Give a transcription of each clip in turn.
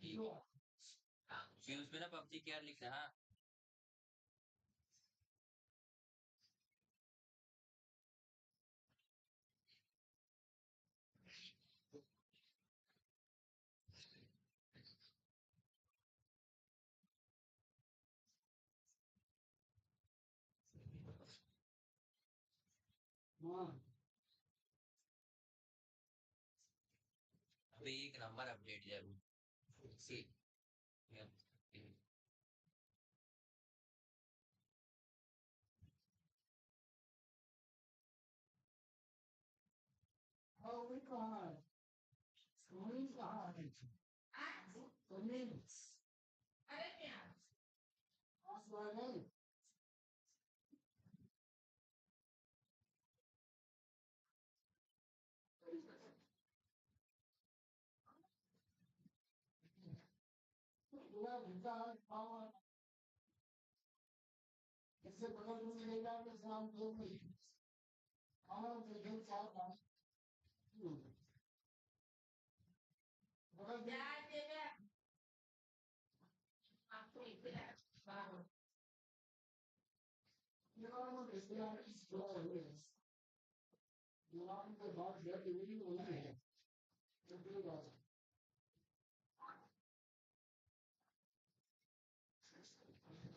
कि उसमें ना पबजी केयर लिखा है हाँ। अभी एक नंबर अपडेट जरूर सी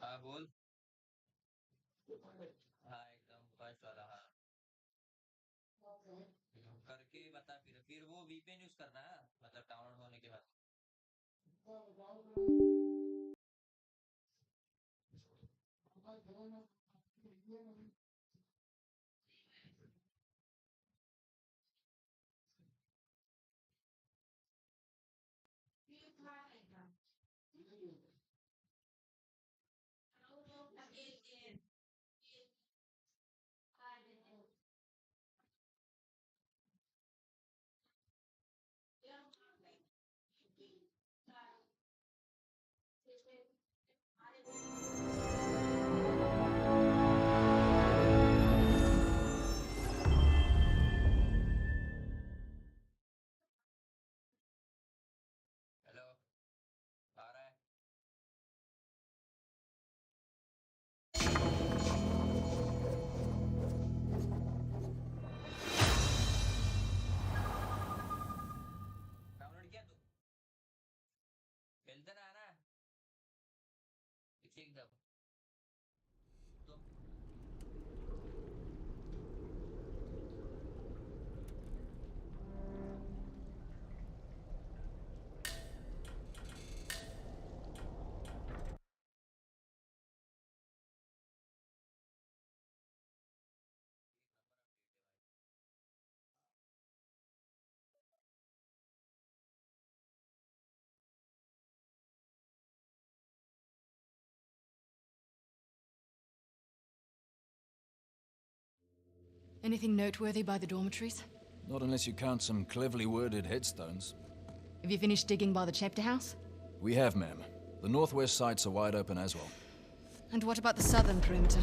हाँ बोल हाँ एकदम फर्स्ट वाला हाँ करके बता फिर वो वीपीएन यूज करना है मतलब डाउनलोड होने के बाद हेलो आ रहा है डाउनलोड किया तू खेलते ना है ना एकदम तो Anything noteworthy by the dormitories? Not unless you count some cleverly worded headstones. Have you finished digging by the chapter house? We have, ma'am. The northwest sites are wide open as well. And what about the southern perimeter?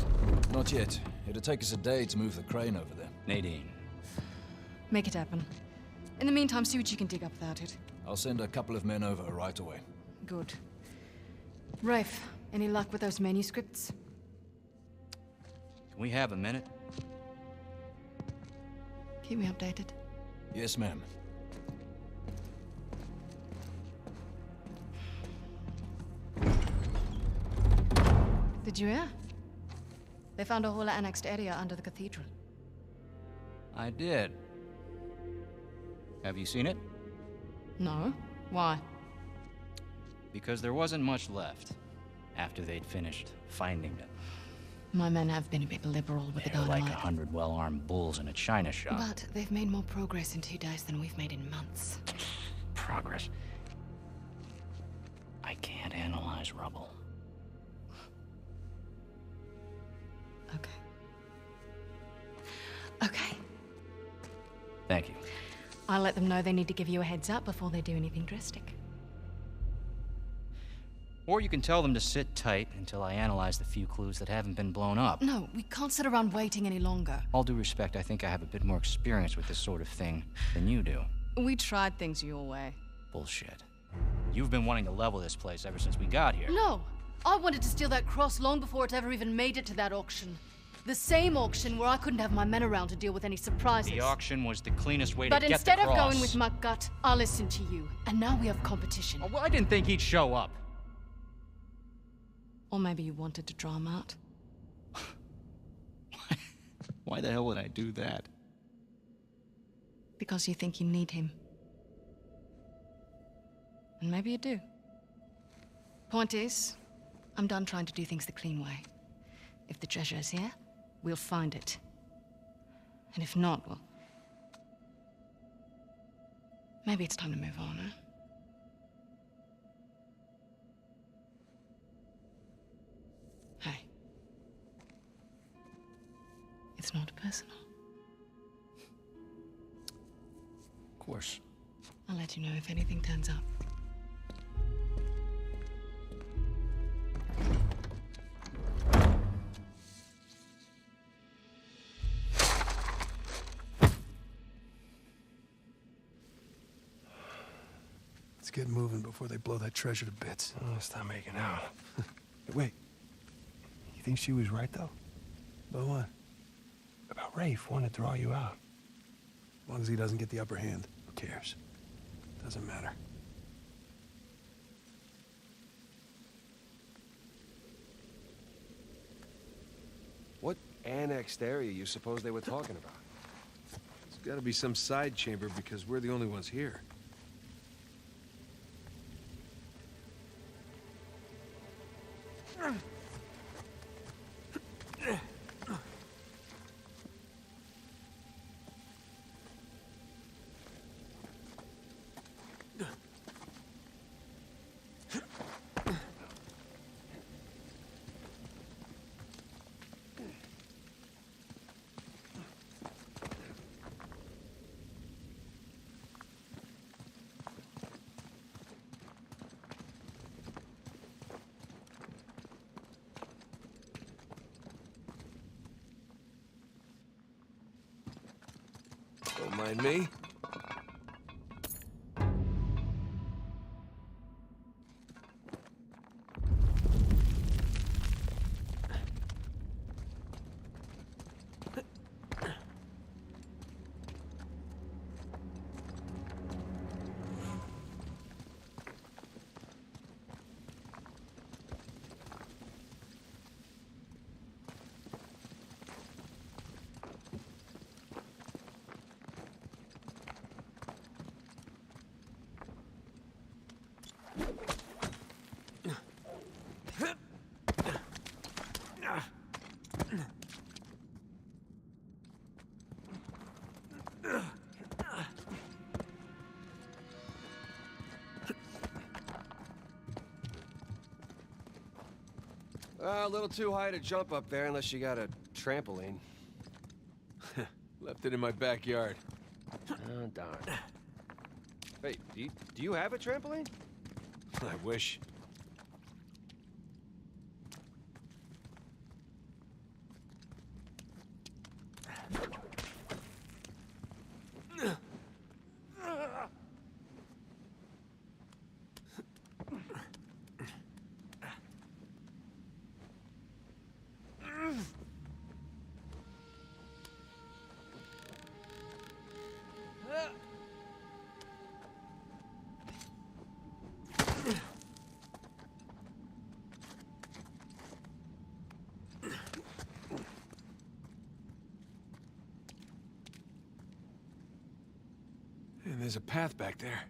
Not yet. It'll take us a day to move the crane over there. Nadine. Make it happen. In the meantime, see what you can dig up without it. I'll send a couple of men over right away. Good. Rafe, any luck with those manuscripts? Can we have a minute? Keep me updated. Yes, ma'am. Did you hear? They found a whole annexed area under the cathedral. I did. Have you seen it? No? Why? Because there wasn't much left after they'd finished finding it. My men have been a bit liberal with the They're dynamite. like 100 well-armed bulls in a china shop. But they've made more progress in 2 days than we've made in months. Progress. I can't analyze rubble. Okay. Okay. Thank you. I'll let them know they need to give you a heads up before they do anything drastic. Or you can tell them to sit tight until I analyze the few clues that haven't been blown up. No, we can't sit around waiting any longer. All due respect, I think I have a bit more experience with this sort of thing than you do. We tried things your way. Bullshit. You've been wanting to level this place ever since we got here. No! I wanted to steal that cross long before it ever even made it to that auction. The same auction where I couldn't have my men around to deal with any surprises. The auction was the cleanest way to get the cross. But instead of going with my gut, I listened to you. And now we have competition. Oh, well, I didn't think he'd show up. Or maybe you wanted to draw him out. Why the hell would I do that? Because you think you need him. And maybe you do. Point is, I'm done trying to do things the clean way. If the treasure is here, we'll find it. And if not, well... maybe it's time to move on, huh? Hey. It's not personal. Of course. I'll let you know if anything turns up. Let's get moving before they blow that treasure to bits. Oh, stop making out. Wait. You think she was right, though? About what? About Rafe wanting to draw you out. As long as he doesn't get the upper hand, who cares? Doesn't matter. What annexed area you suppose they were talking about? There's gotta be some side chamber because we're the only ones here. Don't mind me. A little too high to jump up there unless you got a trampoline. Left it in my backyard. Oh, darn. Hey, do you have a trampoline? I wish. And there's a path back there.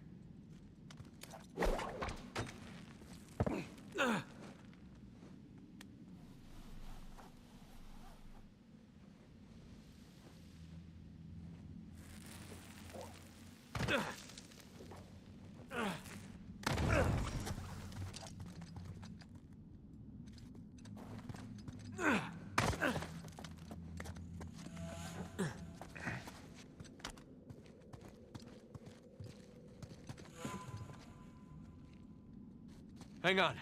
Hang on.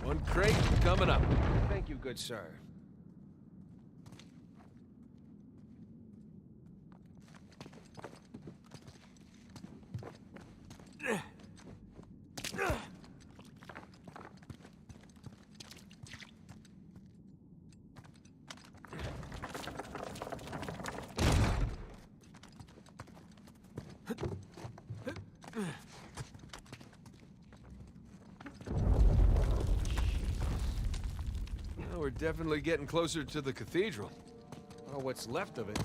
One crate coming up. Thank you, good sir. Well, we're definitely getting closer to the cathedral. Well, what's left of it.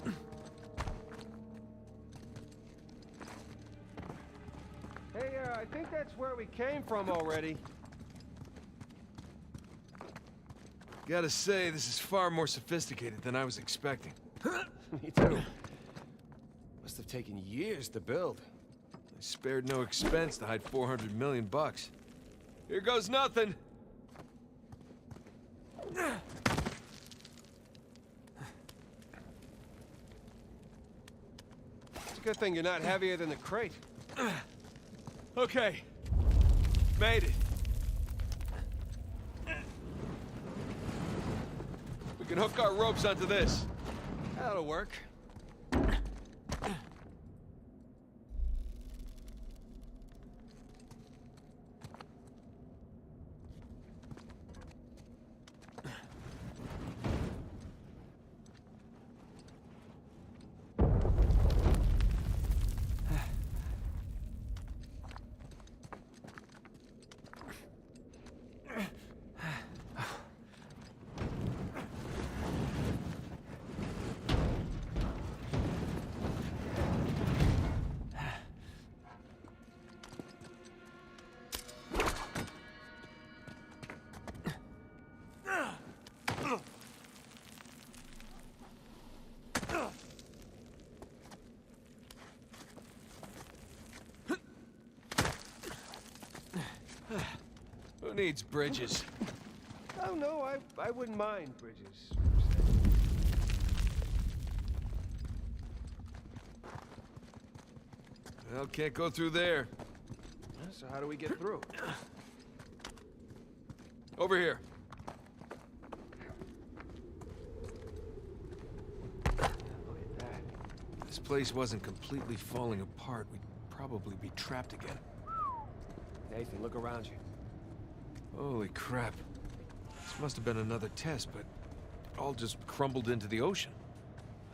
Hey, I think that's where we came from already. Gotta say, this is far more sophisticated than I was expecting. Me too. Must have taken years to build. I spared no expense to hide 400 million bucks. Here goes nothing! It's a good thing you're not heavier than the crate. Okay. Made it. We can hook our ropes onto this. That'll work. Who needs bridges? Oh, no, I wouldn't mind bridges. Well, can't go through there. So how do we get through? Over here. Look at that. If this place wasn't completely falling apart, we'd probably be trapped again. Nathan, look around you. Holy crap. This must have been another test, but it all just crumbled into the ocean.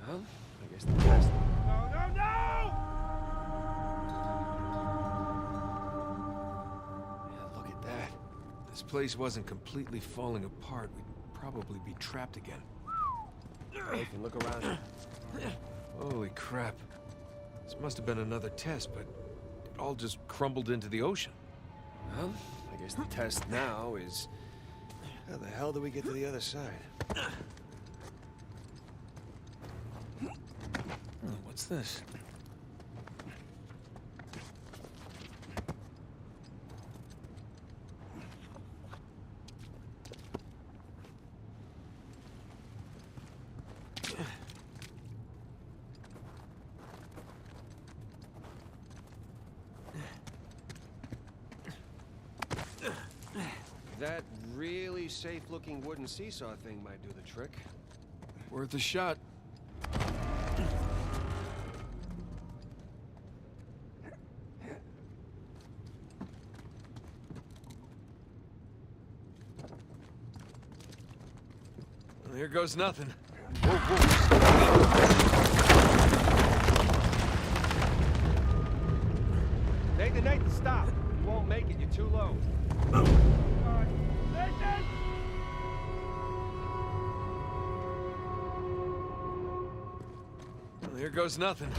Well, I guess the test... No, no, no! Yeah, look at that. If this place wasn't completely falling apart, we'd probably be trapped again. Nathan, look around you. Holy crap. This must have been another test, but it all just crumbled into the ocean. Well, I guess the test now is... How the hell do we get to the other side? Oh, what's this? That really safe-looking wooden seesaw thing might do the trick. Worth a shot. Well, here goes nothing. Whoa, whoa. Nathan, stop! You won't make it, you're too low. Nathan! Well, here goes nothing.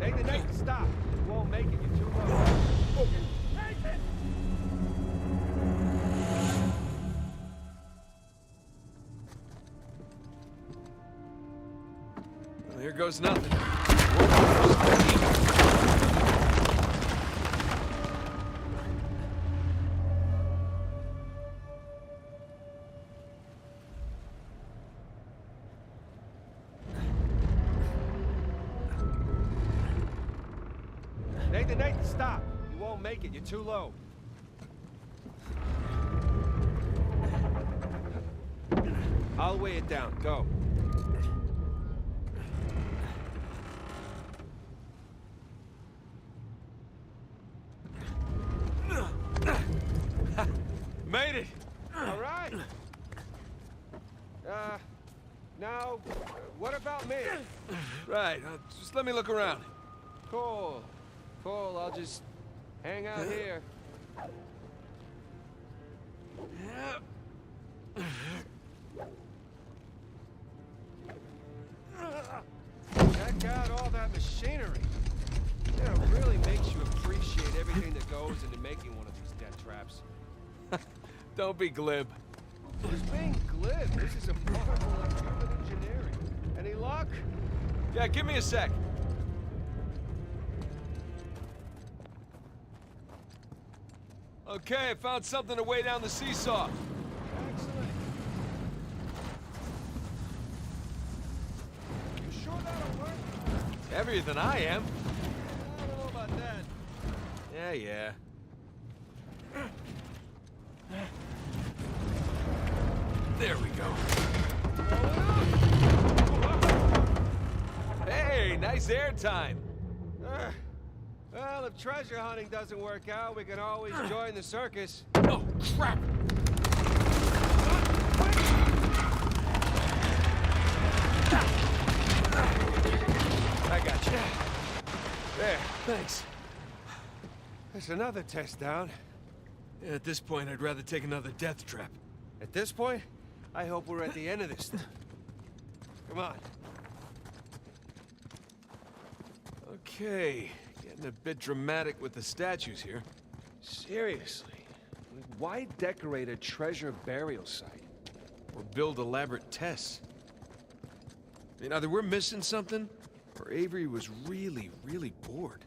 Nathan, stop! You won't make it, you're too low. Nathan! Well, here goes nothing. Nathan, stop! You won't make it, you're too low. I'll weigh it down. Go. Made it! All right. Now, what about me? Right, just let me look around. Cool. Cool, I'll just hang out here. Check out all that machinery. Yeah, it really makes you appreciate everything that goes into making one of these death traps. Don't be glib. Who's being glib? This is a marvel of human engineering. Any luck? Yeah, give me a sec. Okay, I found something to weigh down the seesaw. Excellent. You sure that'll work? Heavier than I am. I don't know about that. Yeah. There we go. Hey, nice air time. Well, if treasure hunting doesn't work out, we can always join the circus. Oh, crap! I got you. There. Thanks. There's another test down. Yeah, at this point, I'd rather take another death trap. At this point, I hope we're at the end of this thing. Come on. Okay, getting a bit dramatic with the statues here. Seriously. Why decorate a treasure burial site? Or build elaborate tests. I mean, either we're missing something, or Avery was really, really bored.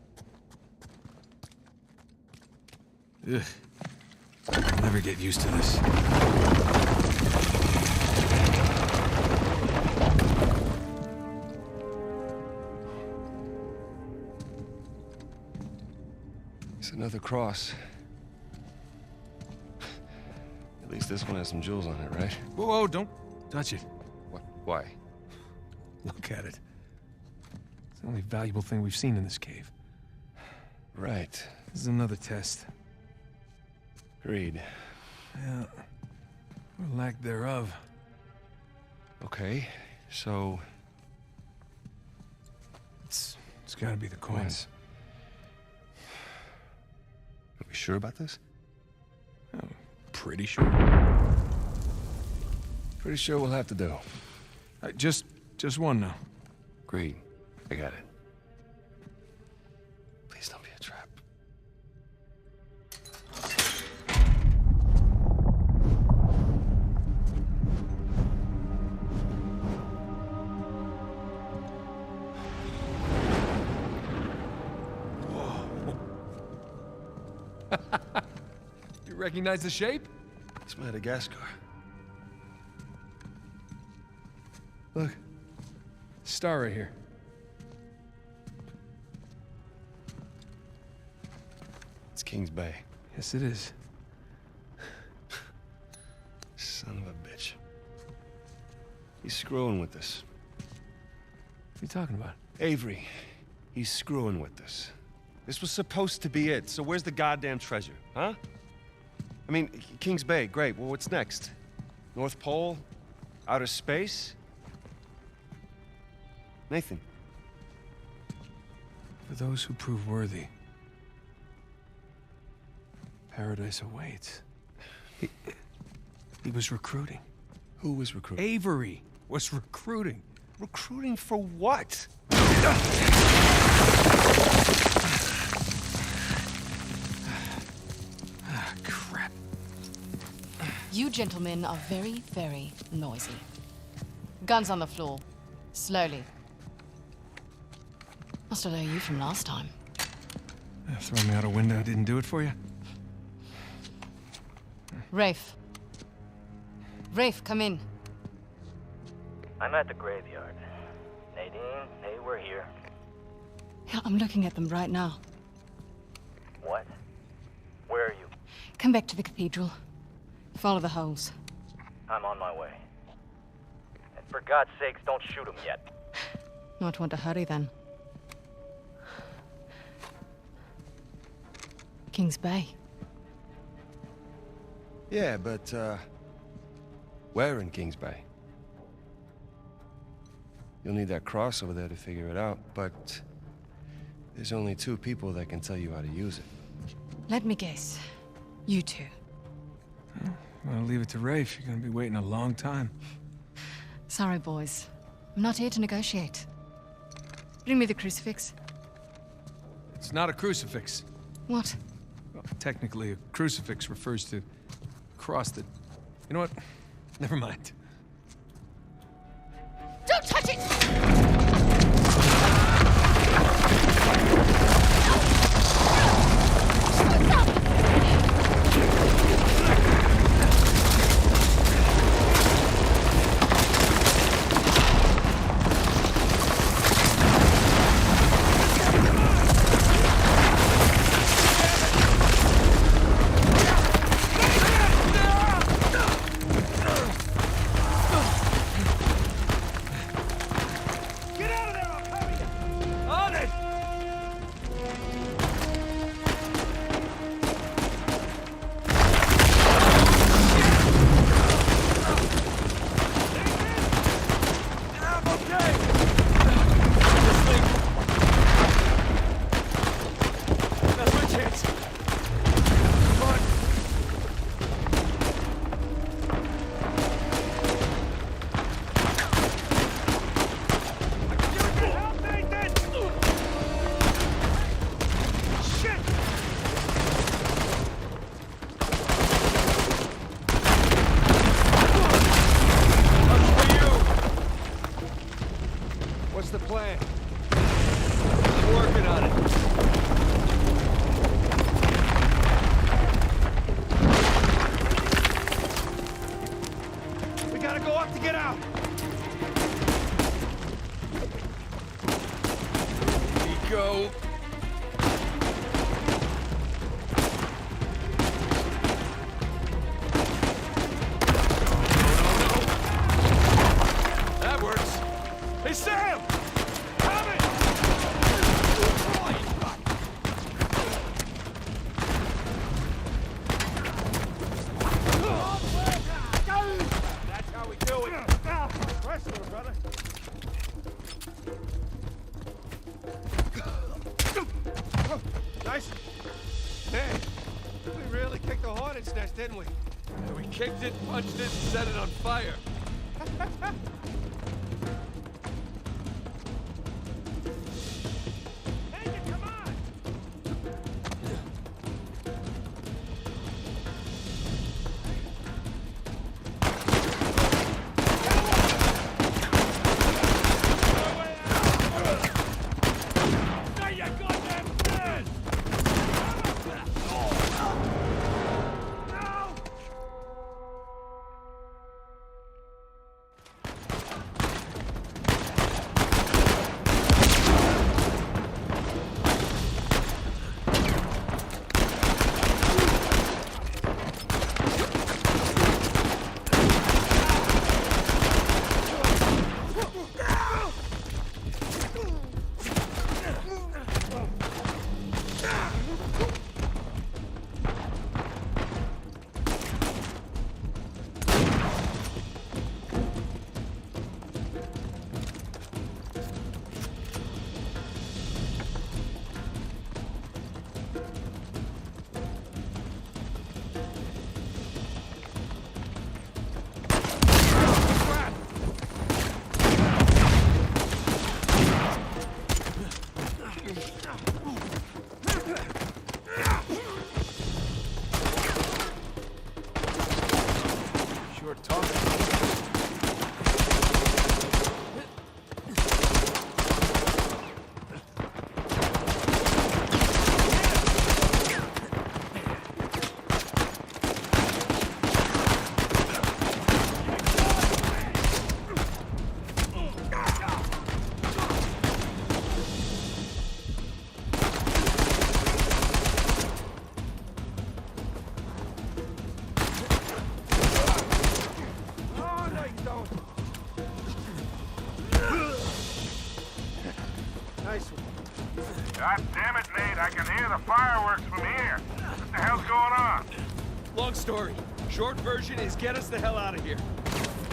Ugh. I'll never get used to this. It's another cross. At least this one has some jewels on it, right? Whoa, don't touch it. What? Why? Look at it. It's the only valuable thing we've seen in this cave. Right. This is another test. Agreed. Yeah. Or lack thereof. Okay, so... It's gotta be the coins. Are we sure about this? Oh, pretty sure. Pretty sure we'll have to do. Just one now. Agreed. I got it. Please don't be a trap. You recognize the shape? It's Madagascar. Look. Star right here. It's King's Bay. Yes, it is. Son of a bitch. He's screwing with us. What are you talking about? Avery, he's screwing with us. This was supposed to be it, so where's the goddamn treasure, huh? I mean, King's Bay, great. Well, what's next? North Pole? Outer space? Nathan. For those who prove worthy, paradise awaits. He was recruiting. Who was recruiting? Avery was recruiting. Recruiting for what? Ah, crap. You gentlemen are very, very noisy. Guns on the floor. Slowly. Must have known you from last time. Throwing me out a window didn't do it for you? Rafe. Rafe, come in. I'm at the graveyard. Nadine, hey, we're here. Yeah, I'm looking at them right now. What? Where are you? Come back to the cathedral. Follow the holes. I'm on my way. For God's sakes, don't shoot him yet. Not want to hurry then. Kings Bay. Yeah, but, where in Kings Bay? You'll need that cross over there to figure it out, but there's only 2 people that can tell you how to use it. Let me guess. You two. I'll leave it to Rafe. You're gonna be waiting a long time. Sorry, boys. I'm not here to negotiate. Bring me the crucifix. It's not a crucifix. What? Well, technically, a crucifix refers to a cross that... You know what? Never mind. Don't touch it! The plan. I'm working on it. We gotta go up to get out. Here we go. That works. Hey, Sam! Nice. Man, we really kicked the hornet's nest, didn't we? Yeah, we kicked it, punched it, and set it on fire. Nice one. God damn it, Nate. I can hear the fireworks from here. What the hell's going on? Long story. Short version is get us the hell out of here.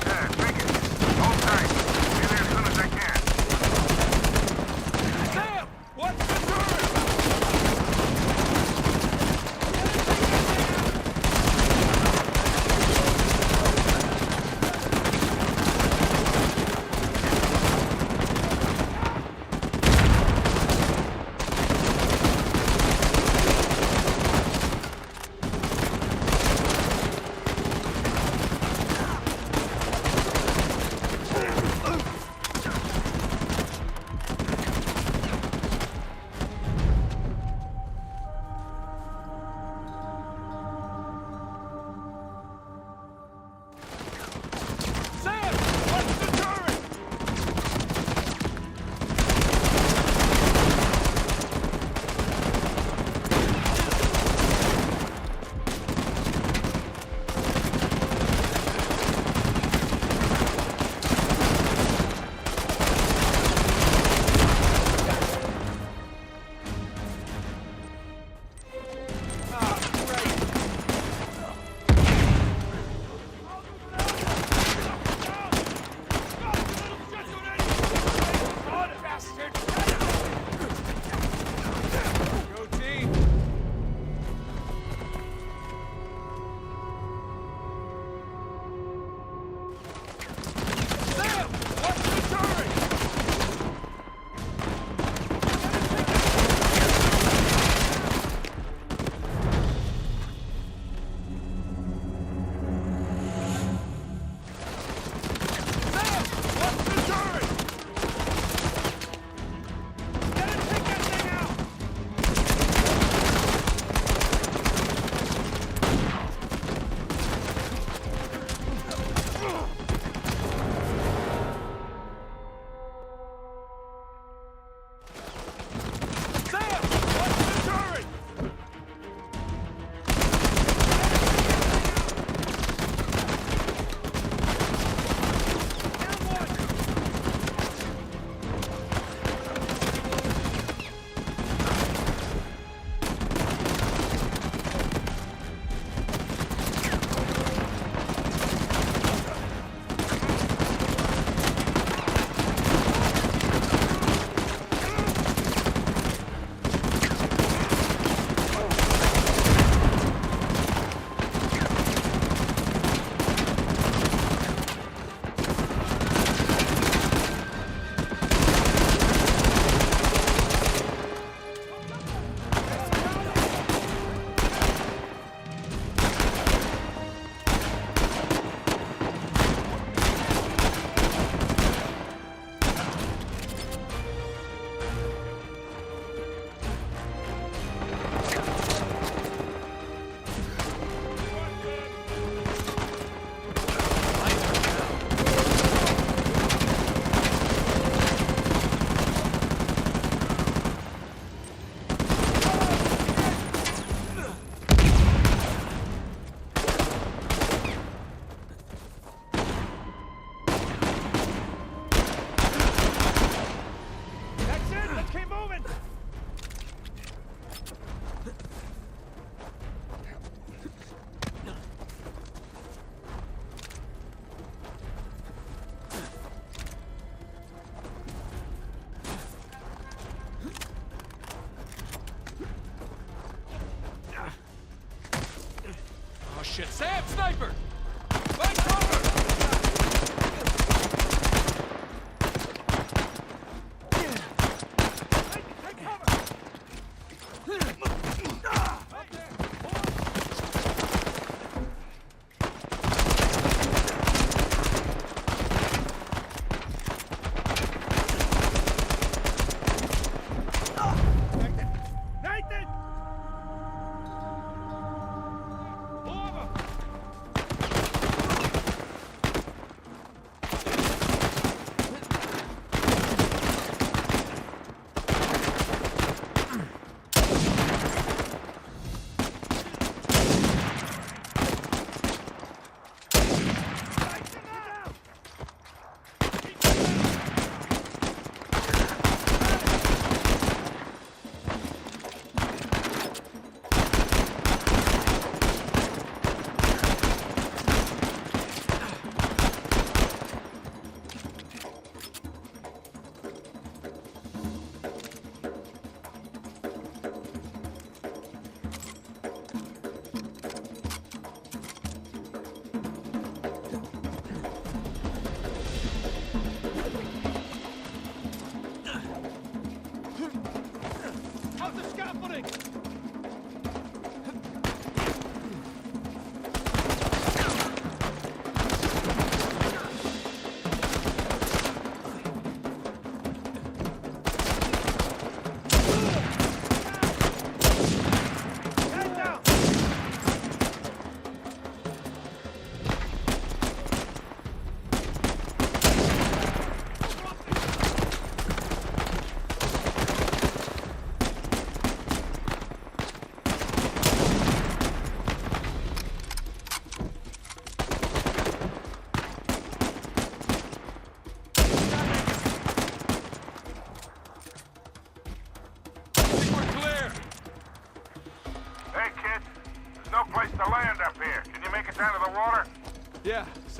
Yeah, take it. Hold tight. Be there as soon as I can. Sam! What's the turn? Shit, Sam, sniper! Find cover! Take cover! Up there! Nathan! Over!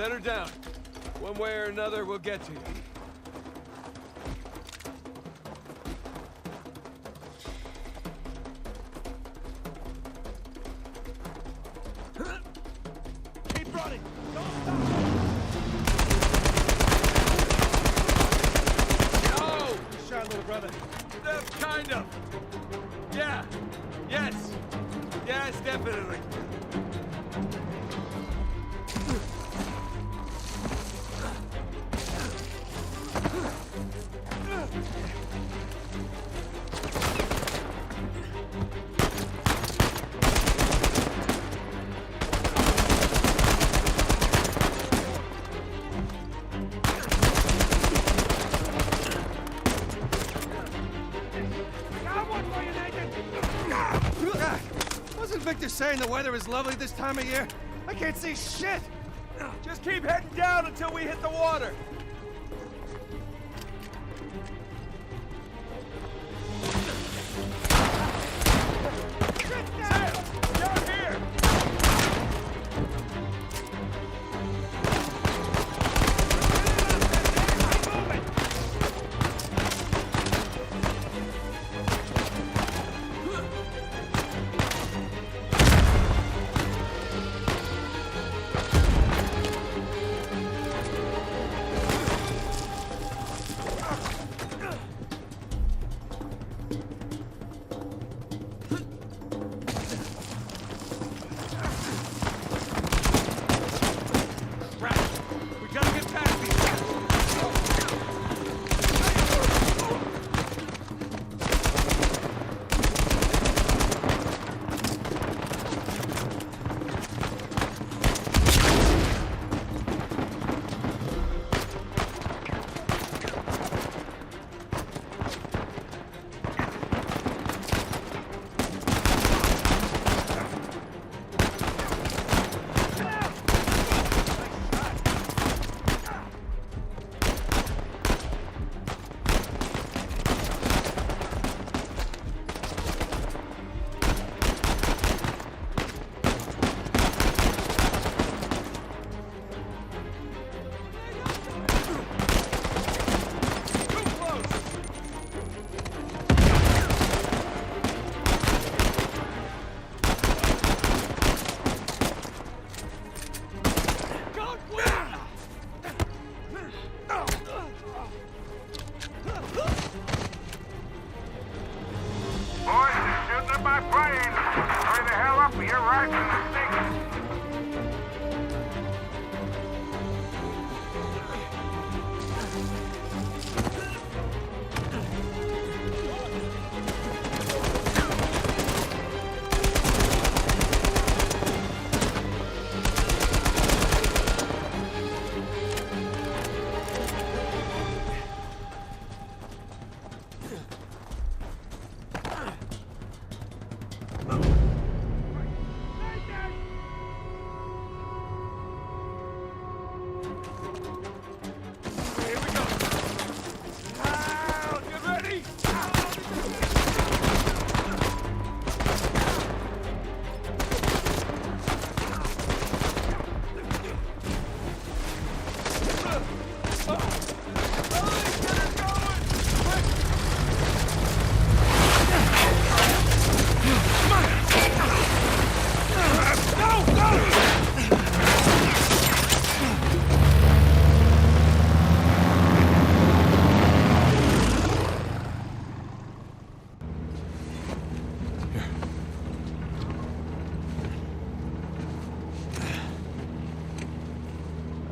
Set her down. One way or another, we'll get to you. Keep running! Don't stop! No! Shot, little brother. Kind of. Yeah. Yes. Yes, definitely. Wasn't Victor saying the weather is lovely this time of year? I can't see shit! Just keep heading down until we hit the water. Sam, down here!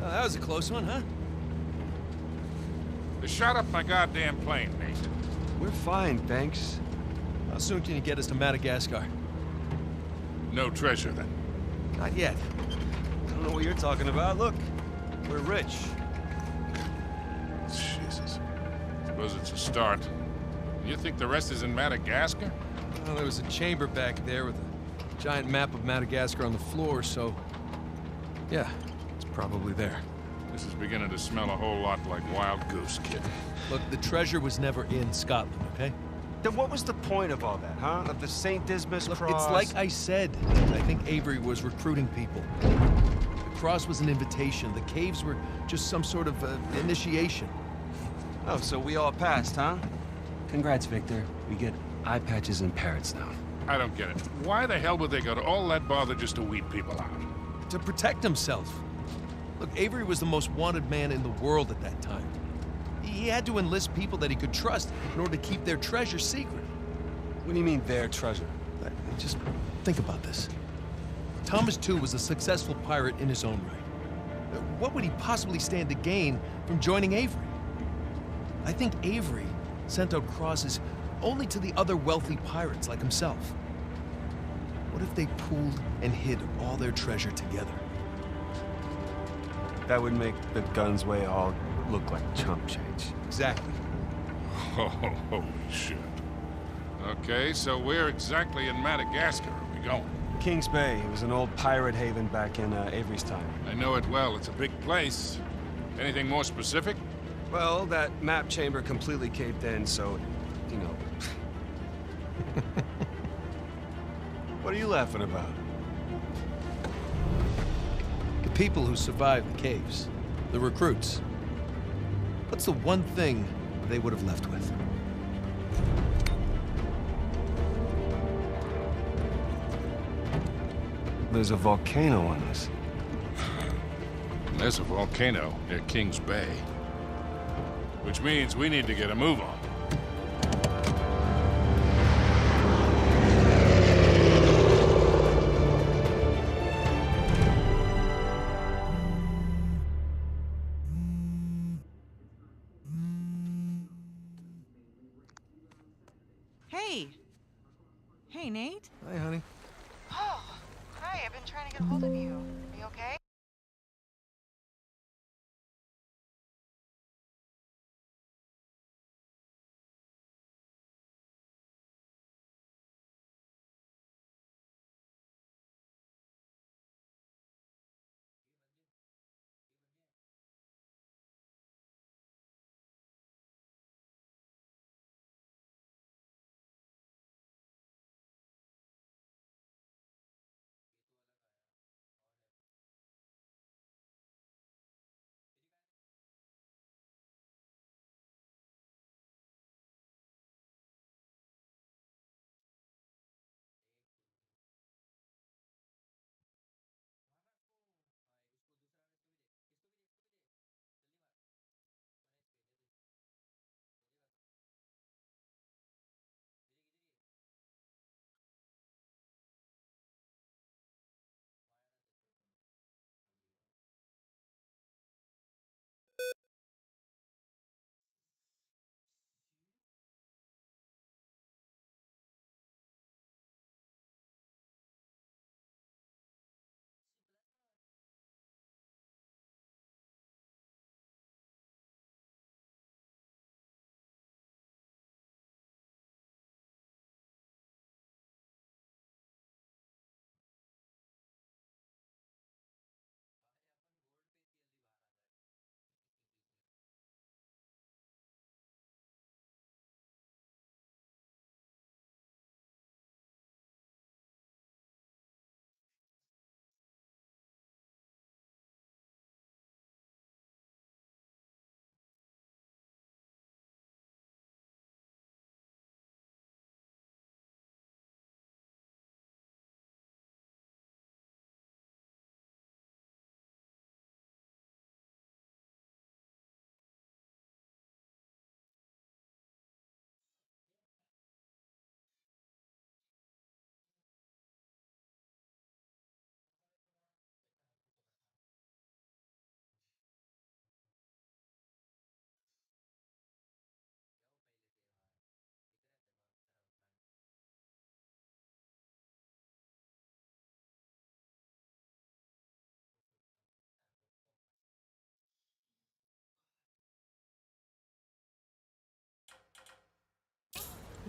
That was a close one, huh? They shot up my goddamn plane, Nathan. We're fine, thanks. How soon can you get us to Madagascar? No treasure, then. Not yet. I don't know what you're talking about. Look, we're rich. Jesus. Suppose it's a start. You think the rest is in Madagascar? Well, there was a chamber back there with a giant map of Madagascar on the floor, so... yeah, it's probably there. This is beginning to smell a whole lot like Wild Goose, kid. Look, the treasure was never in Scotland, okay? Then what was the point of all that, huh? Of the St. Dismas Look, cross? it's like I said. I think Avery was recruiting people. cross was an invitation. The caves were just some sort of initiation. Oh, so we all passed, huh? Congrats, Victor. We get eye patches and parrots now. I don't get it. Why the hell would they go to all that bother just to weed people out? To protect himself. Look, Avery was the most wanted man in the world at that time. He had to enlist people that he could trust in order to keep their treasure secret. What do you mean, their treasure? Just think about this. Thomas, too, was a successful pirate in his own right. What would he possibly stand to gain from joining Avery? I think Avery sent out crosses only to the other wealthy pirates like himself. What if they pooled and hid all their treasure together? That would make the Gunsway all look like chump change. Exactly. Oh, holy shit. Okay, so where exactly in Madagascar are we going? Kings Bay. It was an old pirate haven back in Avery's time. I know it well. It's a big place. Anything more specific? Well, that map chamber completely caved in, so, you know. What are you laughing about? The people who survived the caves, the recruits. What's the one thing they would have left with? There's a volcano on this. There's a volcano near Kings Bay. Which means we need to get a move on. Hey. Hey, Nate. Hi, honey. Oh, hi. I've been trying to get hold of you. Are you okay?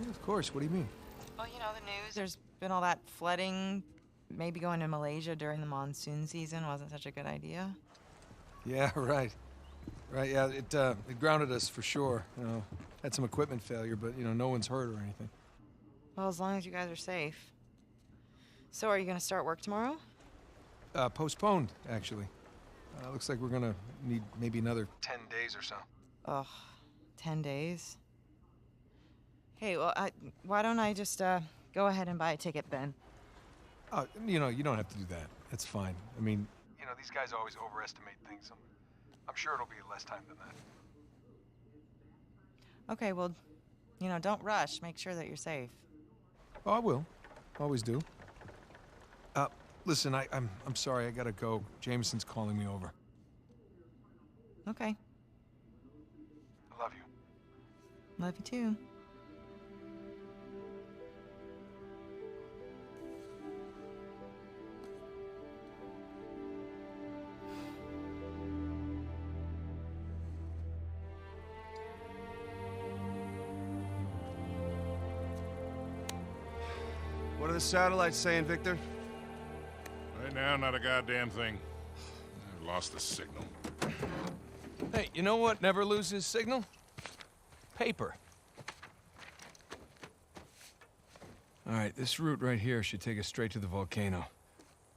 Yeah, of course. What do you mean? Well, you know, the news. There's been all that flooding. Maybe going to Malaysia during the monsoon season wasn't such a good idea. Yeah, right. Right, yeah, it grounded us for sure. You know, had some equipment failure, but, you know, no one's hurt or anything. Well, as long as you guys are safe. So are you going to start work tomorrow? Postponed, actually. Looks like we're gonna need maybe another 10 days or so. Ugh, 10 days? Hey, well, why don't I just, go ahead and buy a ticket then? You know, you don't have to do that. It's fine. I mean, you know, these guys always overestimate things. I'm sure it'll be less time than that. Okay, well, you know, don't rush. Make sure that you're safe. Oh, I will. Always do. Listen, I'm sorry. I gotta go. Jameson's calling me over. Okay. I love you. Love you too. What are the satellites saying, Victor? Right now, not a goddamn thing. I lost the signal. Hey, you know what never loses signal? Paper. All right, this route right here should take us straight to the volcano.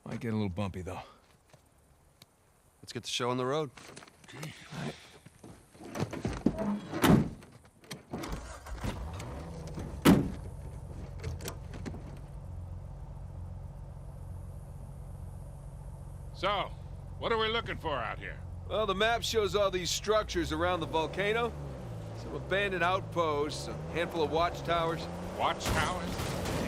Might get a little bumpy, though. Let's get the show on the road. So, what are we looking for out here? Well, the map shows all these structures around the volcano. Some abandoned outposts, a handful of watchtowers. Watchtowers?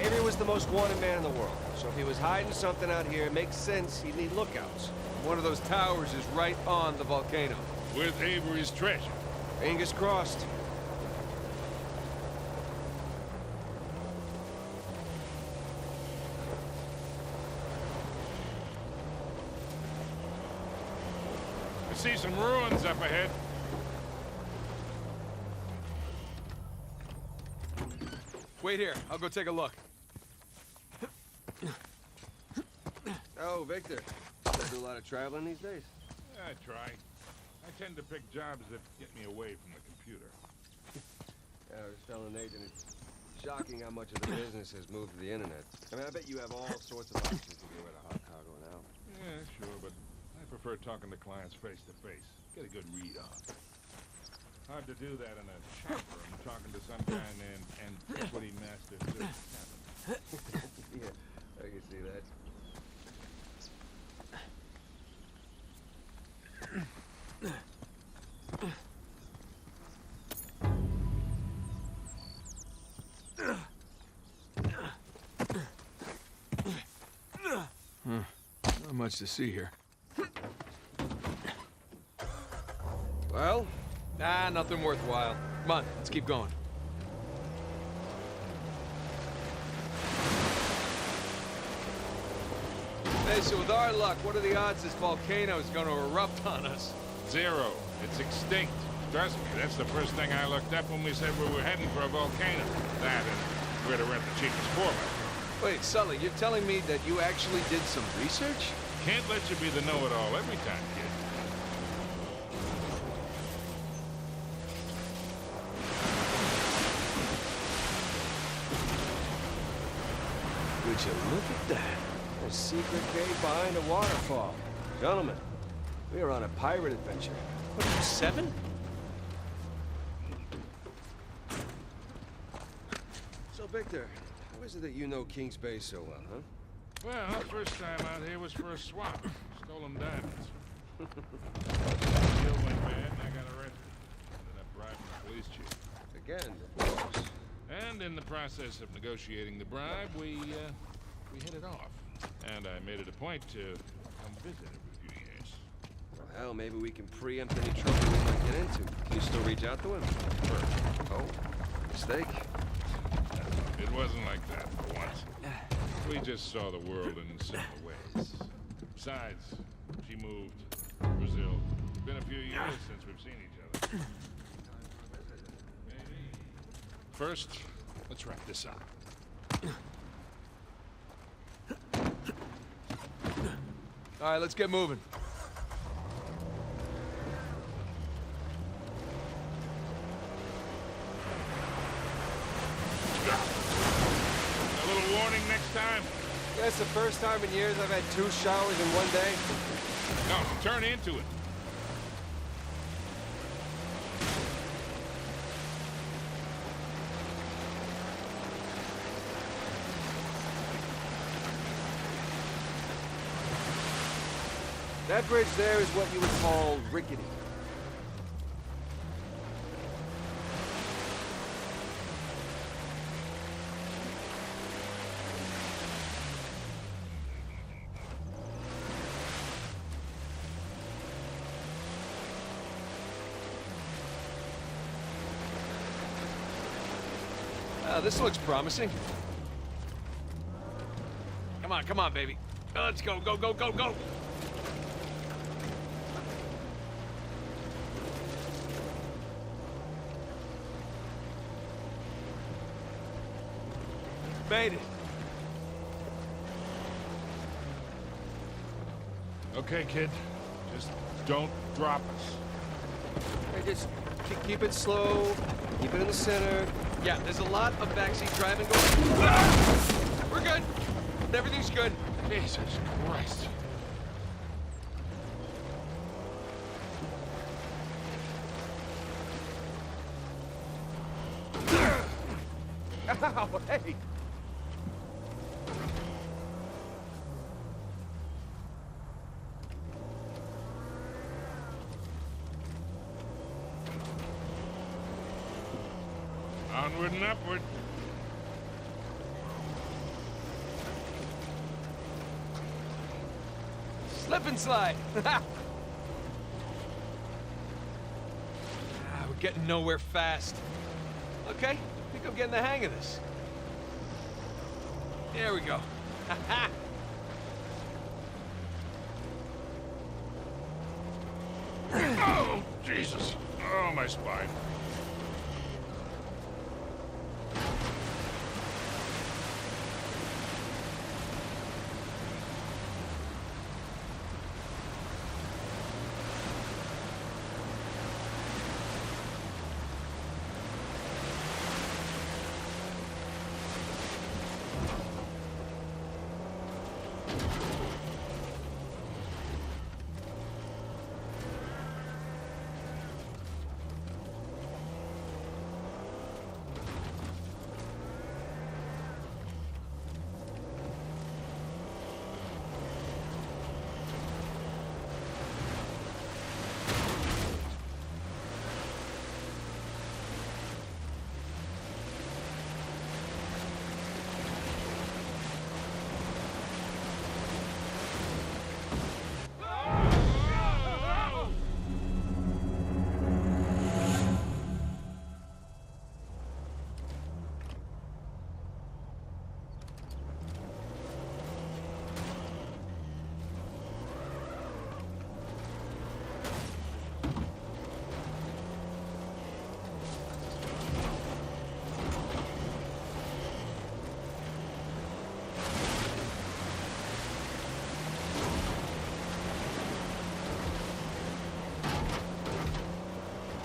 Avery was the most wanted man in the world, so if he was hiding something out here, it makes sense he'd need lookouts. One of those towers is right on the volcano. With Avery's treasure. Fingers crossed. I see some ruins up ahead. Wait here, I'll go take a look. Oh, Victor. You do a lot of traveling these days? I try. I tend to pick jobs that get me away from the computer. Yeah, I was telling Nathan, it's shocking how much of the business has moved to the internet. I mean, I bet you have all sorts of options to do at a hot cargo now. Yeah, sure, but I prefer talking to clients face to face. Get a good read on. Hard to do that in a chat room, talking to some guy named Antiquity Master 37. Yeah, I can see that. Not much to see here. Well? Nah, nothing worthwhile. Come on, let's keep going. Hey, so with our luck, what are the odds this volcano is going to erupt on us? 0. It's extinct. Trust me, that's the first thing I looked up when we said we were heading for a volcano. That and where to rent the cheapest 4x4. Wait, Sully, you're telling me that you actually did some research? Can't let you be the know-it-all every time, kid. Would you look at that? A secret cave behind a waterfall. Gentlemen, we are on a pirate adventure. What are you, 7? So, Victor, how is it that you know Kings Bay so well, huh? Well, first time out here was for a swap. Stolen diamonds. Deal went bad and I got arrested. Ended up bribing the police chief. Again, of course. And in the process of negotiating the bribe, we hit it off. And I made it a point to come visit every few years. Well, hell, maybe we can preempt any trouble we might get into. Can you still reach out to him? Sure. Oh, mistake. It wasn't like that for once. We just saw the world in similar ways. Besides, she moved. Brazil. It's been a few years since we've seen each other. First, let's wrap this up. All right, let's get moving. A little warning next time. That's the first time in years I've had 2 showers in one day. No, turn into it. That bridge there is what you would call rickety. This looks promising. Come on, baby. Let's go, go, go, go, go! Made it. Okay, kid. Just don't drop us. Hey, just keep it slow. Keep it in the center. Yeah, there's a lot of backseat driving going. Ah! We're good. Everything's good. Jesus Christ. Ow, hey! Onward and upward. Slip and slide. We're getting nowhere fast. Okay, I think I'm getting the hang of this. There we go. Oh, Jesus. Oh, my spine.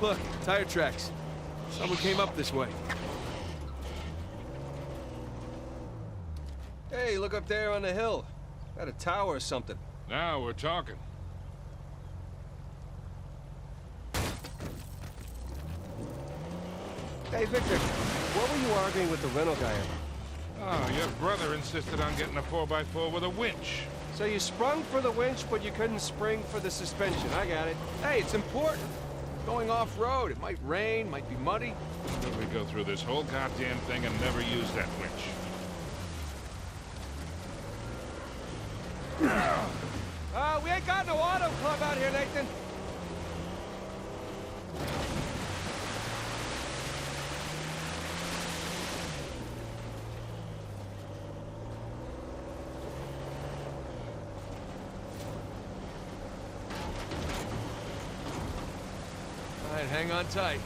Look, tire tracks. Someone came up this way. Hey, look up there on the hill. Got a tower or something. Now we're talking. Hey, Victor, what were you arguing with the rental guy about? Oh, your brother insisted on getting a 4x4 with a winch. So you sprung for the winch, but you couldn't spring for the suspension. I got it. Hey, it's important. Going off-road, it might rain, might be muddy. So we go through this whole goddamn thing and never use that winch. We ain't got no auto club out here, Nathan. All right, hang on tight.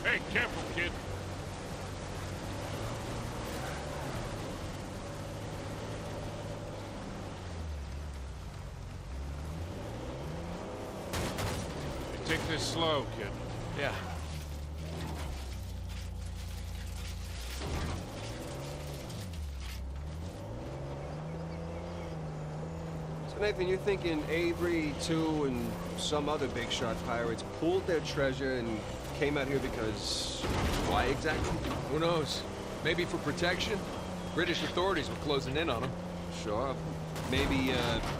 Hey, careful, kid. it slow, kid. Yeah. So Nathan, you're thinking Avery, too, and some other big shot pirates pulled their treasure and came out here because... why exactly? Who knows? Maybe for protection? British authorities were closing in on him. Sure. Maybe,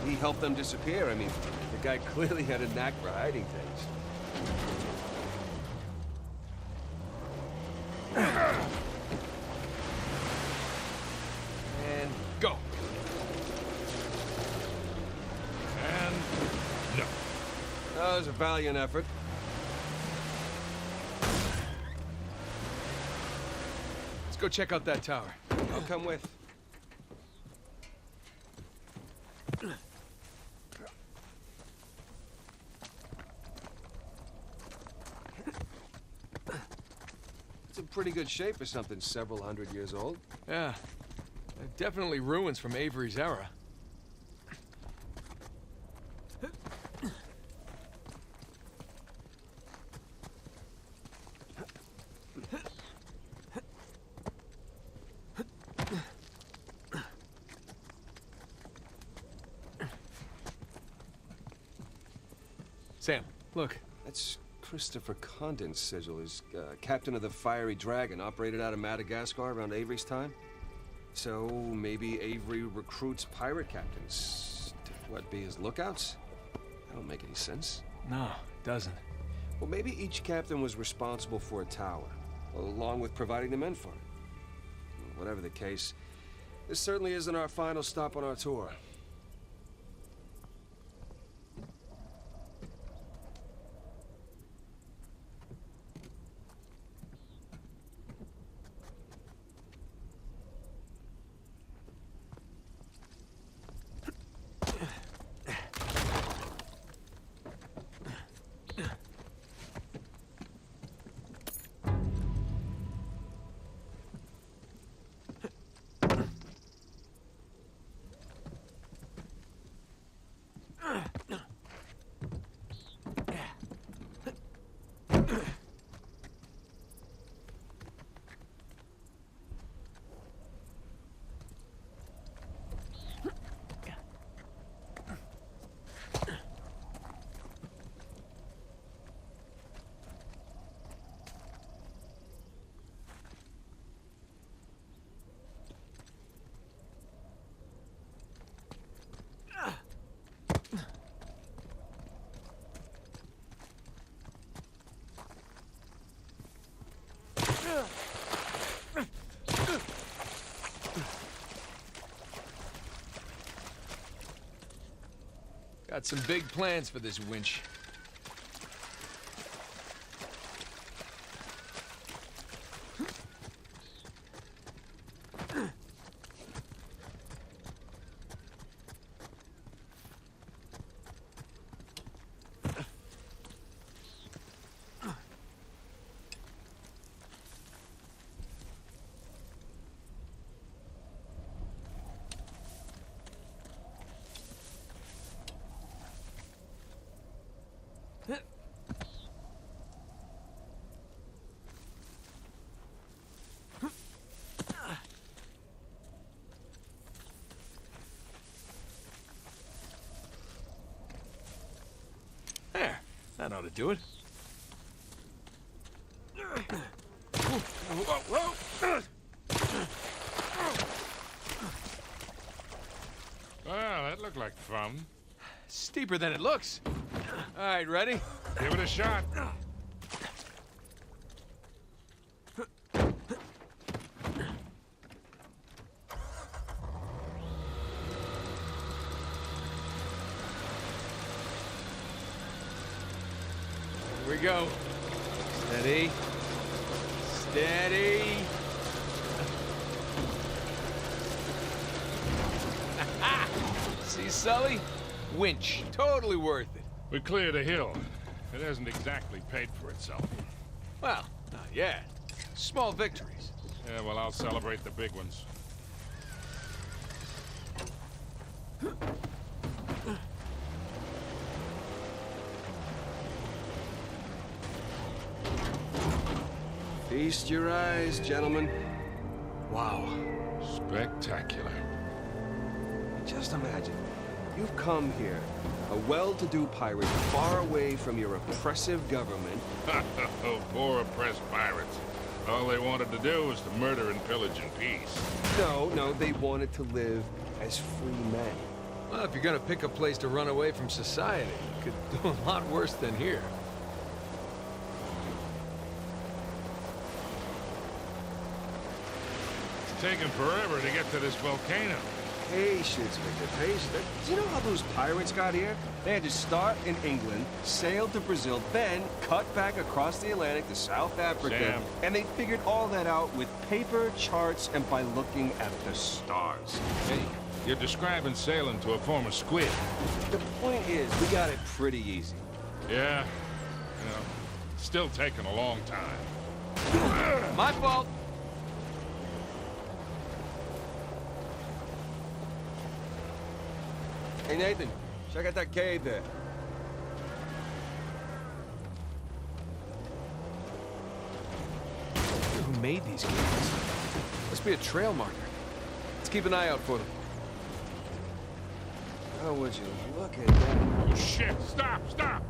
he helped them disappear. I mean, the guy clearly had a knack for hiding things. And go. And no. That was a valiant effort. Let's go check out that tower. I'll come with. It's in pretty good shape for something several hundred years old. Yeah. Definitely ruins from Avery's era. Sam, look. That's Christopher Condon's sigil. He's captain of the Fiery Dragon, operated out of Madagascar around Avery's time. So maybe Avery recruits pirate captains to, what, be his lookouts? That don't make any sense. No, it doesn't. Well, maybe each captain was responsible for a tower, along with providing the men for it. Whatever the case, this certainly isn't our final stop on our tour. Got some big plans for this winch. There, that ought to do it. Well, that looked like fun. Steeper than it looks. All right, ready? Give it a shot. Here we go. Steady. Steady. See, Sully? Winch. Totally worth it. We cleared a hill. It hasn't exactly paid for itself. Well, not yet. Small victories. Yeah, well, I'll celebrate the big ones. Feast your eyes, gentlemen. Wow. Spectacular. Just imagine, you've come here, a well-to-do pirate far away from your oppressive government. Oh, poor oppressed pirates. All they wanted to do was to murder and pillage in peace. No, they wanted to live as free men. Well, if you're gonna pick a place to run away from society, you could do a lot worse than here. It's taken forever to get to this volcano. Patience, Victor, patience. Do you know how those pirates got here? They had to start in England, sail to Brazil, then cut back across the Atlantic to South Africa. Sam. And they figured all that out with paper, charts, and by looking at the stars. Hey, you're describing sailing to a form of squid. The point is, we got it pretty easy. Yeah, you know, still taking a long time. My fault. Hey, Nathan, check out that cave there. Who made these caves? Must be a trail marker. Let's keep an eye out for them. Oh, would you look at that? Oh, shit! Stop! Stop!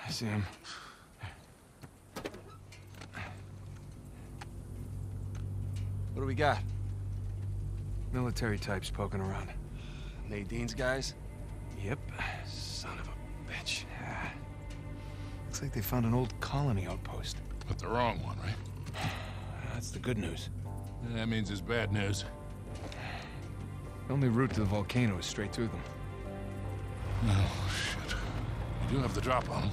I see him. What do we got? Military types poking around. Nadine's guys? Yep. Son of a bitch. Looks like they found an old colony outpost. But the wrong one, right? That's the good news. That means it's bad news. The only route to the volcano is straight through them. Oh, shit. You do have the drop on them.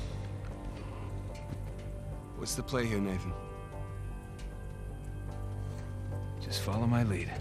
What's the play here, Nathan? Just follow my lead.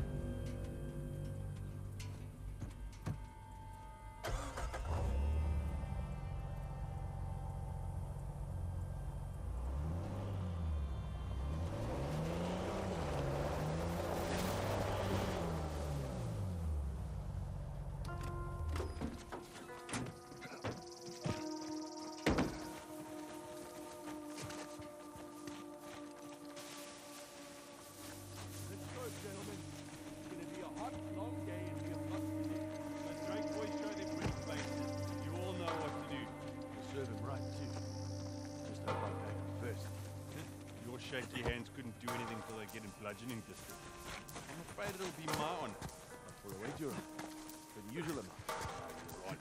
Shaky hands couldn't do anything till they get in bludgeoning distance. I'm afraid it'll be my honor. For a wager, for the usual amount. You're right.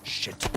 Shit.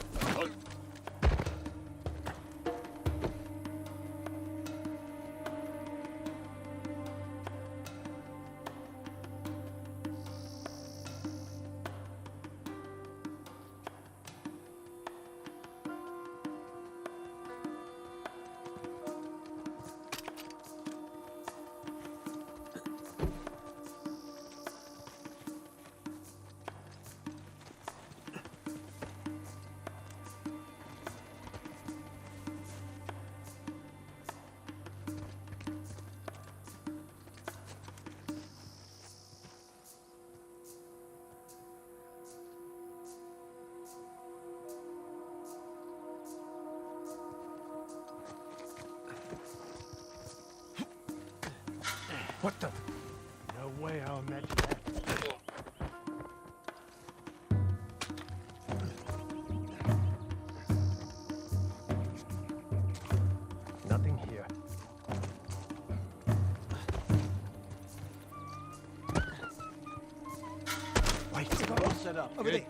What the? No way I'll imagine that. up. Over there.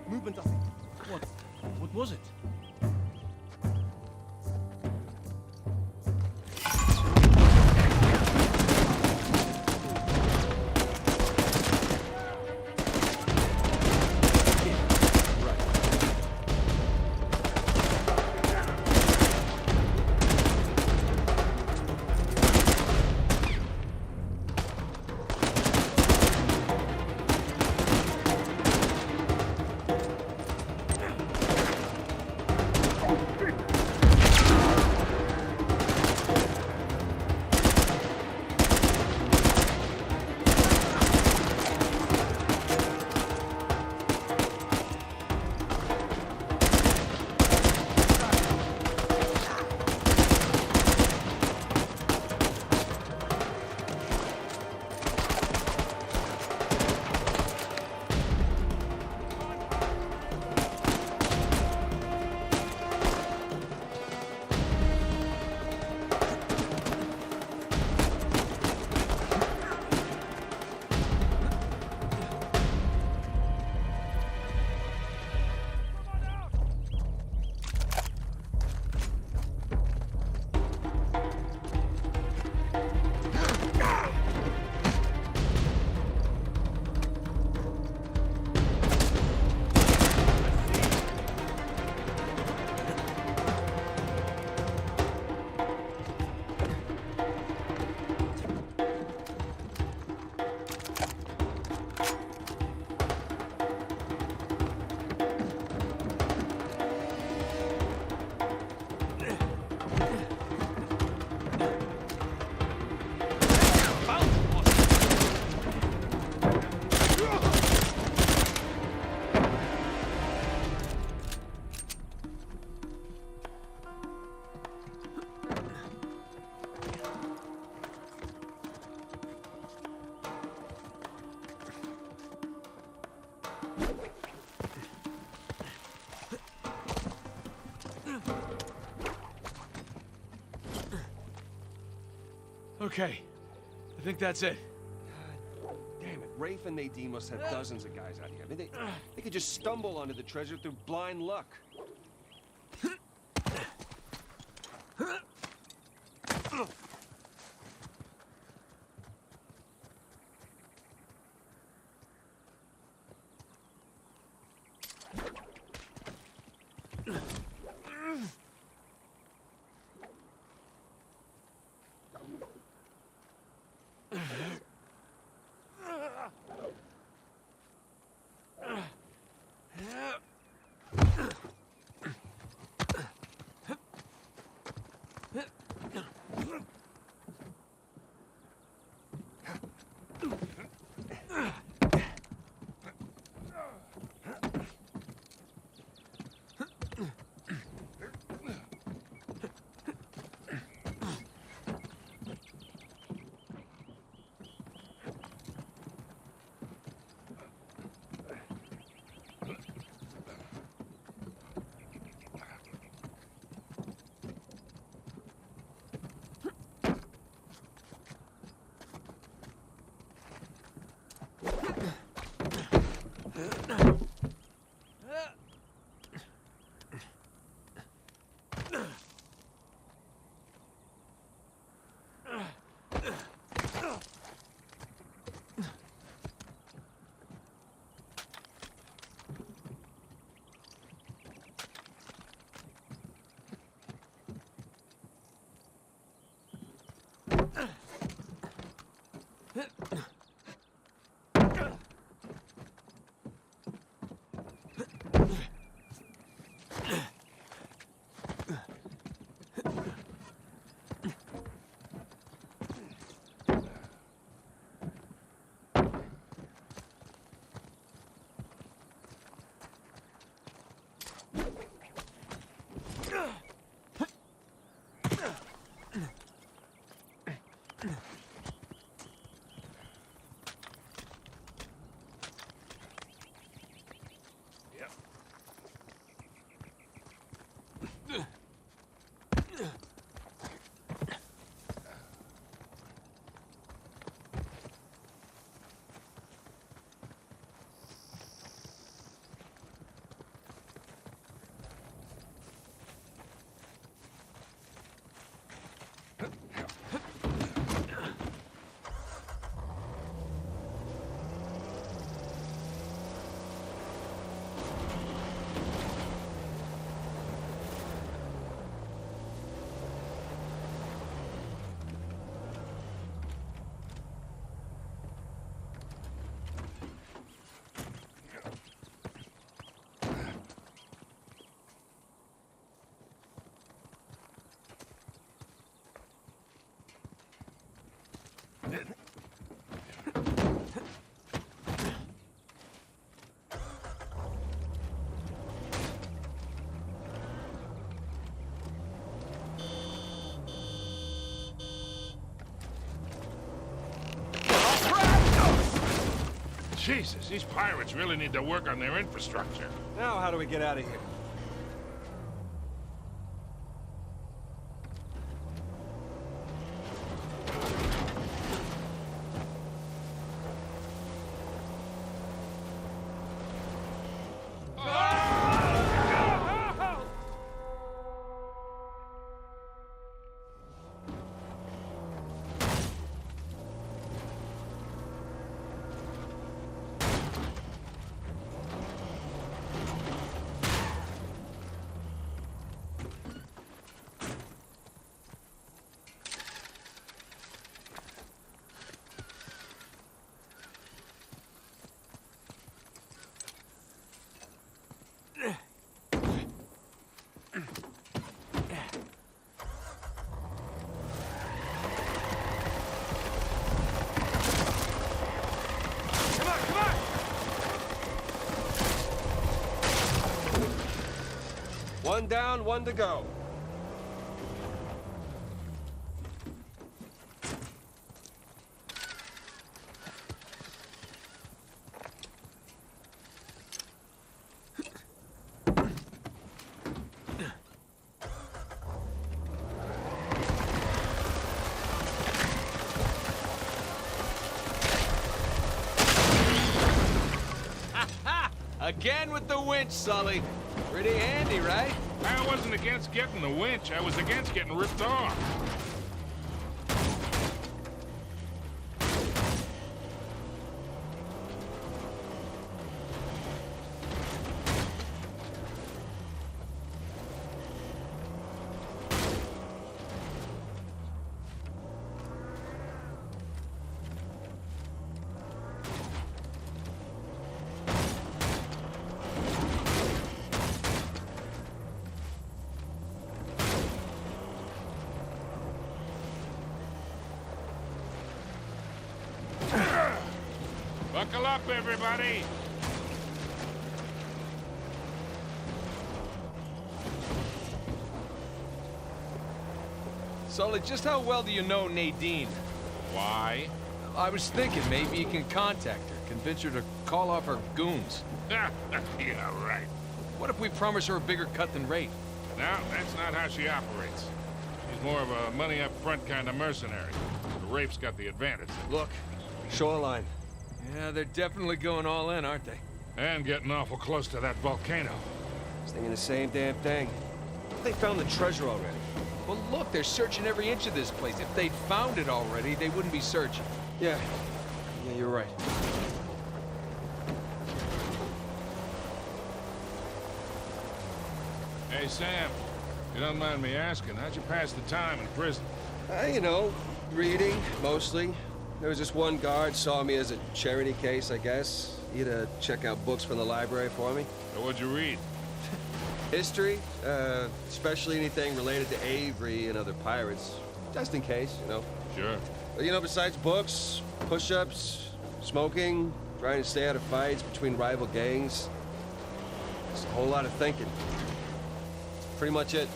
Movement up. What was it? Okay. I think that's it. Damn it, Rafe and Nadine must have dozens of guys out here. I mean, they could just stumble onto the treasure through blind luck. Jesus, these pirates really need to work on their infrastructure. Now, how do we get out of here? One down, one to go. Again with the winch, Sully. Pretty handy, right? I wasn't against getting the winch. I was against getting ripped off. Buckle up, everybody! Sully, just how well do you know Nadine? Why? I was thinking maybe you can contact her, convince her to call off her goons. Yeah, right. What if we promise her a bigger cut than Rafe? No, that's not how she operates. She's more of a money-up-front kind of mercenary. The Rafe's got the advantage. Look, shoreline. Yeah, they're definitely going all in, aren't they? And getting awful close to that volcano. I was thinking the same damn thing. They found the treasure already. Well, look, they're searching every inch of this place. If they'd found it already, they wouldn't be searching. Yeah, you're right. Hey, Sam, if you don't mind me asking, how'd you pass the time in prison? You know, reading, mostly. There was this one guard saw me as a charity case, I guess. He had to check out books from the library for me. So what'd you read? History, especially anything related to Avery and other pirates. Just in case, you know. Sure. But, you know, besides books, push-ups, smoking, trying to stay out of fights between rival gangs, it's a whole lot of thinking. Pretty much it.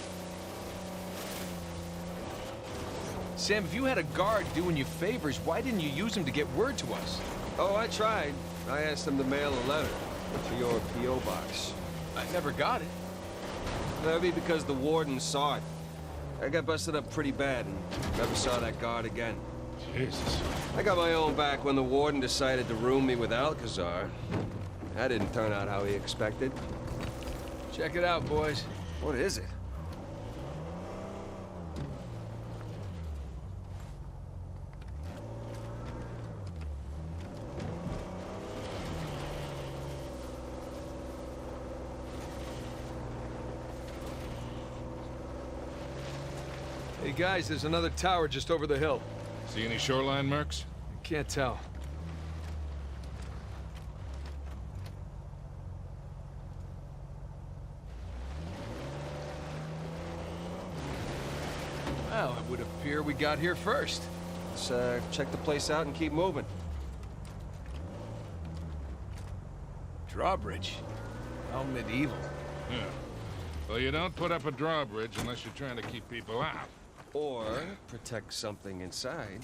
Sam, if you had a guard doing you favors, why didn't you use him to get word to us? Oh, I tried. I asked them to mail a letter to your P.O. box. I never got it. That'd be because the warden saw it. I got busted up pretty bad and never saw that guard again. Jesus. I got my own back when the warden decided to room me with Alcazar. That didn't turn out how he expected. Check it out, boys. What is it? Hey, guys, there's another tower just over the hill. See any shoreline mercs? Can't tell. Well, it would appear we got here first. Let's check the place out and keep moving. Drawbridge. How medieval. Yeah. Well, you don't put up a drawbridge unless you're trying to keep people out. Or protect something inside.